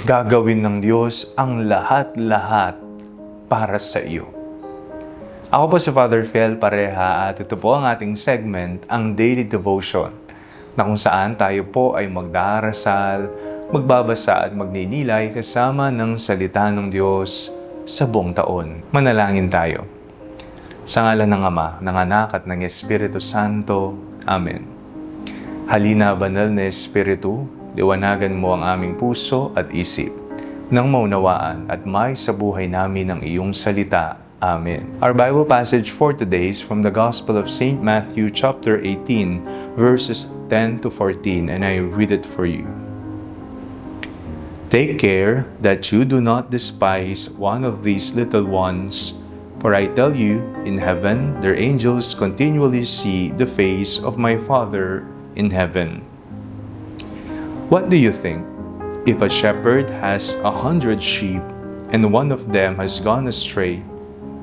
Gagawin ng Diyos ang lahat-lahat para sa iyo. Ako po si Father Fiel Pareha at ito po ang ating segment, ang Daily Devotion, na kung saan tayo po ay magdarasal, magbabasa at magninilay kasama ng salita ng Diyos sa buong taon. Manalangin tayo. Sa ngalan ng Ama, ng Anak at ng Espiritu Santo. Amen. Halina, banal na Espiritu, liwanagan mo ang aming puso at isip, nang maunawaan at may sa buhay namin ang iyong salita. Amen. Our Bible passage for today is from the Gospel of St. Matthew chapter 18, verses 10 to 14, and I read it for you. Take care that you do not despise one of these little ones, for I tell you, in heaven their angels continually see the face of my Father in heaven. What do you think? If a shepherd has 100 sheep, and one of them has gone astray,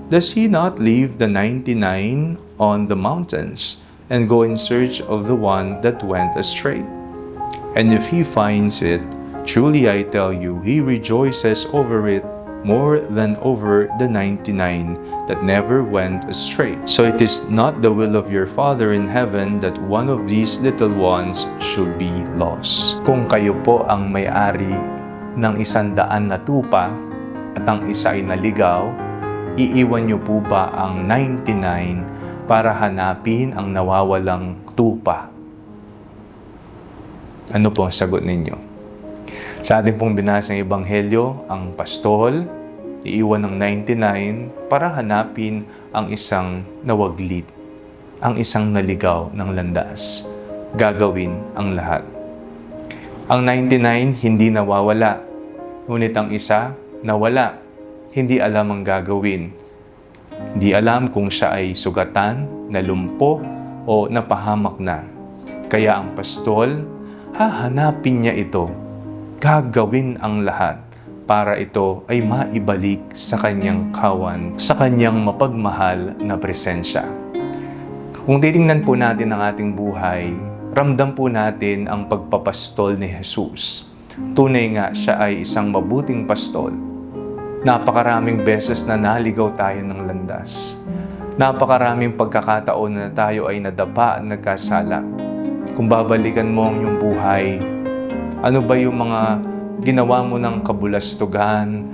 does he not leave the 99 on the mountains and go in search of the one that went astray? And if he finds it, truly I tell you, he rejoices over it more than over the 99 that never went astray. So it is not the will of your Father in heaven that one of these little ones should be lost. Kung kayo po ang may-ari ng 100 na tupa at ang isa ay naligaw, iiwan niyo po ba ang 99 para hanapin ang nawawalang tupa? Ano po ang sagot ninyo? Sa ating pong binasang ebanghelyo, ang pastol iiwan ng 99 para hanapin ang isang nawaglit, ang isang naligaw ng landas. Gagawin ang lahat. Ang 99 hindi nawawala, ngunit ang isa nawala. Hindi alam ang gagawin. Hindi alam kung siya ay sugatan, nalumpo, o napahamak na. Kaya ang pastol, hahanapin niya ito. Gagawin ang lahat para ito ay maibalik sa kanyang kawan, sa kanyang mapagmahal na presensya. Kung titingnan po natin ang ating buhay, ramdam po natin ang pagpapastol ni Jesus. Tunay nga siya ay isang mabuting pastol. Napakaraming beses na naligaw tayo ng landas. Napakaraming pagkakataon na tayo ay nadapa at nagkasala. Kung babalikan mo ang iyong buhay, ano ba yung mga ginawa mo ng kabulastugan?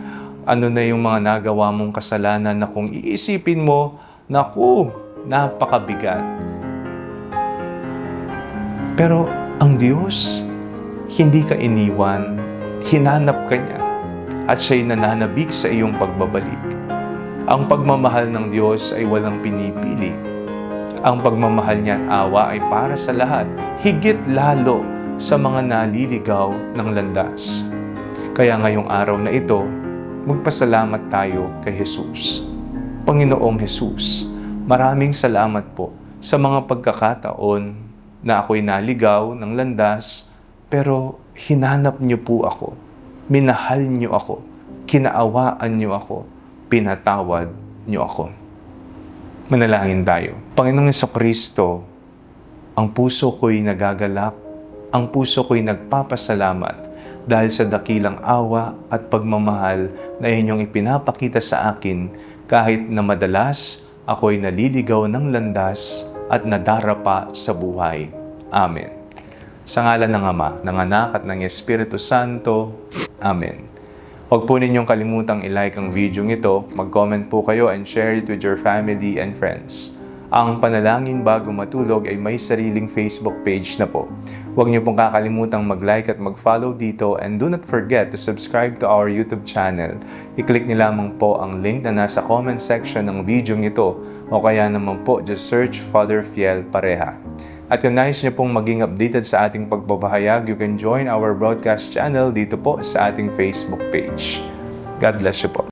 Ano na yung mga nagawa mong kasalanan na kung iisipin mo, naku, napakabigat. Pero ang Diyos, hindi ka iniwan, hinanap ka niya, at siya'y nananabik sa iyong pagbabalik. Ang pagmamahal ng Diyos ay walang pinipili. Ang pagmamahal niya at awa ay para sa lahat, higit lalo sa mga naliligaw ng landas. Kaya ngayong araw na ito, magpasalamat tayo kay Jesus. Panginoong Jesus, maraming salamat po sa mga pagkakataon na ako'y naligaw ng landas, pero hinanap niyo po ako. Minahal niyo ako, kinaawaan niyo ako, pinatawad niyo ako. Manalangin tayo. Panginoong Jesucristo, ang puso ko'y nagagalak, ang puso ko'y nagpapasalamat dahil sa dakilang awa at pagmamahal na inyong ipinapakita sa akin kahit na madalas ako'y naliligaw ng landas at nadarapa sa buhay. Amen. Sa ngalan ng Ama, ng Anak at ng Espiritu Santo. Amen. Huwag po ninyong kalimutang i-like ang video ito, mag-comment po kayo and share it with your family and friends. Ang Panalangin Bago Matulog ay may sariling Facebook page na po. Huwag niyo pong kakalimutang mag-like at mag-follow dito, and do not forget to subscribe to our YouTube channel. I-click niyo lamang po ang link na nasa comment section ng video ito, o kaya naman po just search Father Fiel Pareha. At kung nais niyo pong maging updated sa ating pagbabahayag, you can join our broadcast channel dito po sa ating Facebook page. God bless you po.